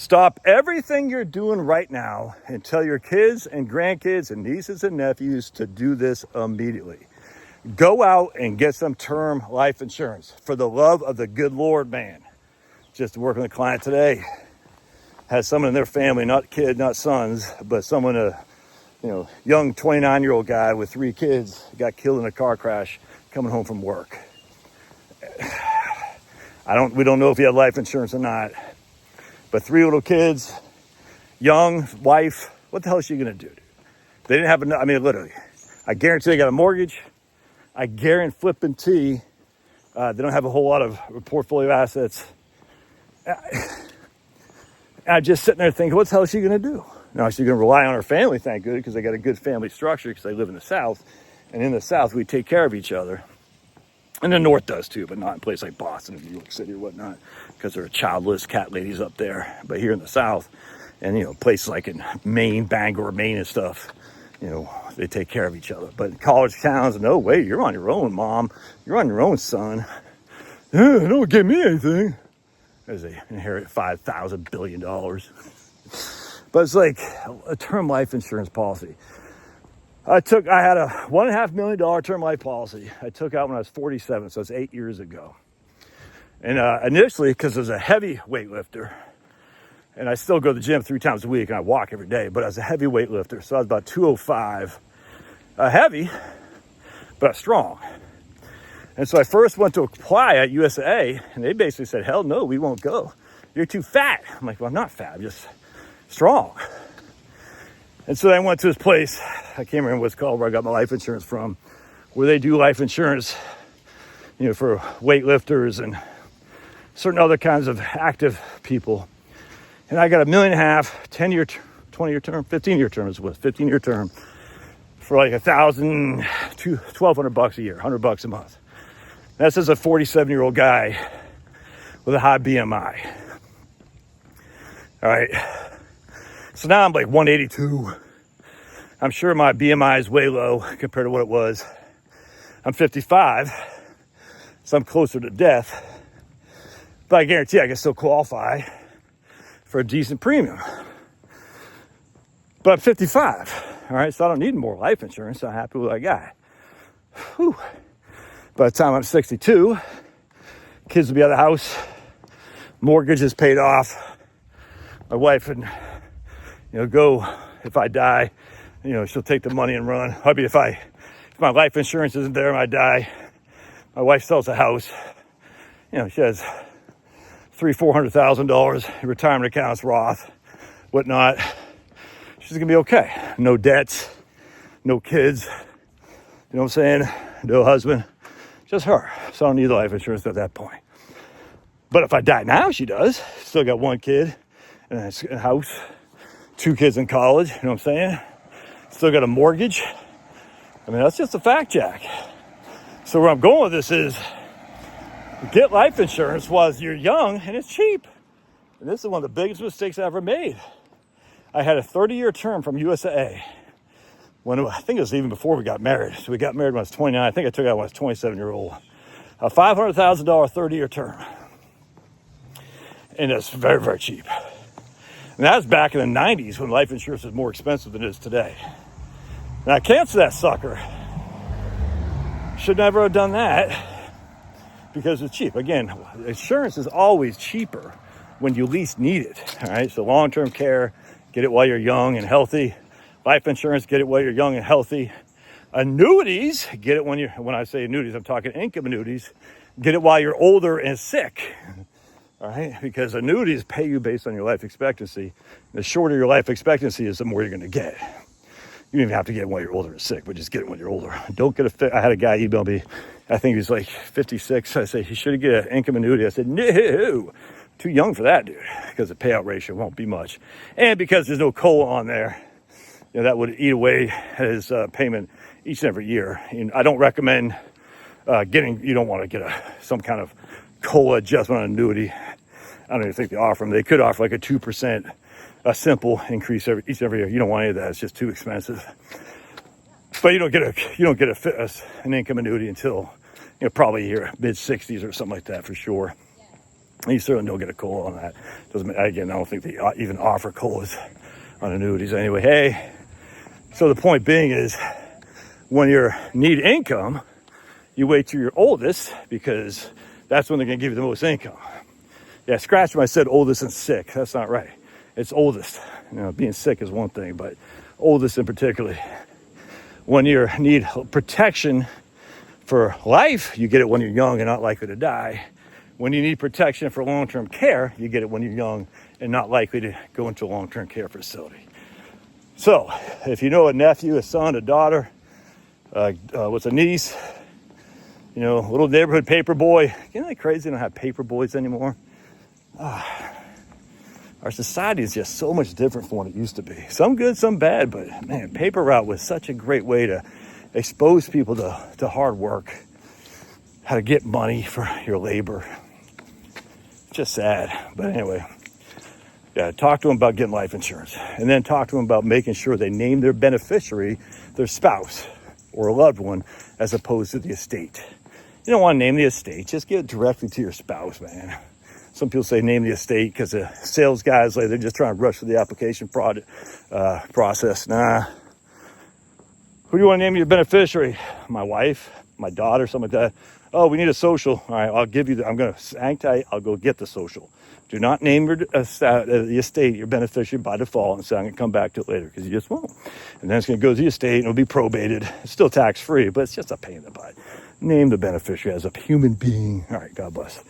Stop everything you're doing right now and tell your kids and grandkids and nieces and nephews to do this immediately. Go out and get some term life insurance for the love of the good Lord, man. Just working with a client today. Has someone in their family, not kid, not sons, but someone, young 29-year-old guy with 3 kids, got killed in a car crash coming home from work. We don't know if he had life insurance or not, but 3 little kids, young, wife, what the hell is she gonna do? They didn't have enough, literally. I guarantee they got a mortgage. I guarantee they don't have a whole lot of portfolio assets. I'm just sitting there thinking, what the hell is she going to do? Now, she's going to rely on her family, thank goodness, because they got a good family structure because they live in the South. And in the South, we take care of each other. And the North does too, but not in places like Boston and New York City or whatnot, because there are childless cat ladies up there. But here in the South, and, places like in Maine, Bangor, Maine and stuff, they take care of each other. But in college towns, no way, you're on your own, mom. You're on your own, son. Don't give me anything. As they inherit $5,000 billion. But it's like a term life insurance policy. I had a $1.5 million term life policy. I took out when I was 47, so it's 8 years ago. And initially, because I was a heavy weightlifter, and I still go to the gym 3 times a week, and I walk every day, but I was a heavy weightlifter, so I was about 205. Heavy, but strong. And so I first went to apply at USA, and they basically said, hell no, we won't go. You're too fat. I'm like, well, I'm not fat, I'm just strong. And so I went to this place, I can't remember what it's called, where I got my life insurance from, where they do life insurance, for weightlifters and certain other kinds of active people. And I got $1.5 million, 10-year, 20-year term, 15-year term is what, 15-year term for like $1,000 to $1,200 a year, $100 a month. That's as a 47-year-old guy with a high BMI. All right. So now I'm like 182. I'm sure my BMI is way low compared to what it was. I'm 55, so I'm closer to death. But I guarantee I can still qualify for a decent premium. But I'm 55, all right? So I don't need more life insurance. I'm happy with what I got. Whew. By the time I'm 62, kids will be out of the house, mortgage is paid off. My wife would, go, if I die, she'll take the money and run. If my life insurance isn't there and I die, my wife sells a house. She has $300,000-$400,000 in retirement accounts, Roth, whatnot. She's gonna be okay. No debts, no kids, you know what I'm saying? No husband, just her. So I don't need life insurance at that point. But if I die now, she does. Still got 1 kid and a house, 2 kids in college, you know what I'm saying? Still got a mortgage. That's just a fact, Jack. So where I'm going with this is, get life insurance while you're young and it's cheap. And this is one of the biggest mistakes I ever made. I had a 30-year term from USA. I think it was even before we got married. So we got married when I was 29. I think I took it out when I was 27-year-old. A $500,000 30-year term. And it's very, very cheap. And that was back in the 90s when life insurance was more expensive than it is today. And I canceled that sucker. Should never have done that because it's cheap. Again, insurance is always cheaper when you least need it. All right, so long-term care, get it while you're young and healthy. Life insurance, get it while you're young and healthy. Annuities, get it when I say annuities, I'm talking income annuities. Get it while you're older and sick. All right, because annuities pay you based on your life expectancy. The shorter your life expectancy is, the more you're going to get. You don't even have to get it while you're older and sick, but just get it when you're older. Don't get I had a guy email me, I think he was like 56. I said, he should get an income annuity. I said, no, too young for that, dude, because the payout ratio won't be much. And because there's no COLA on there, that would eat away his payment each and every year. And I don't recommend you don't want to get some kind of COLA adjustment on annuity. I don't even think they offer them. They could offer like a 2%, a simple increase each and every year. You don't want any of that. It's just too expensive. But you don't get an income annuity until probably your mid 60s or something like that for sure. You certainly don't get a COLA on that. Doesn't, again, I don't think they even offer COLAs on annuities anyway. Hey, so the point being is, when you need income, you wait till you're oldest, because that's when they're going to give you the most income. Yeah, scratch when I said oldest and sick. That's not right. It's oldest. Being sick is one thing, but oldest in particular. When you need protection for life, you get it when you're young and not likely to die. When you need protection for long-term care, you get it when you're young and not likely to go into a long-term care facility. So, if you know a nephew, a son, a daughter, what's a niece, little neighborhood paper boy. Isn't that crazy? They don't have paper boys anymore. Our society is just so much different from what it used to be. Some good, some bad, but man, paper route was such a great way to expose people to hard work, how to get money for your labor. Just sad. But anyway, yeah, talk to them about getting life insurance, and then talk to them about making sure they name their beneficiary, their spouse or a loved one, as opposed to the estate. You don't want to name the estate. Just give it directly to your spouse, man. Some people say name the estate because the sales guys, they're just trying to rush through the application process. Nah. Who do you want to name your beneficiary? My wife, my daughter, something like that. Oh, we need a social. All right, I'll give you I'm going to hang tight. I'll go get the social. Do not name the estate your beneficiary by default and say, I'm going to come back to it later, because you just won't. And then it's going to go to the estate and it'll be probated. It's still tax-free, but it's just a pain in the butt. Name the beneficiary as a human being. All right, God bless.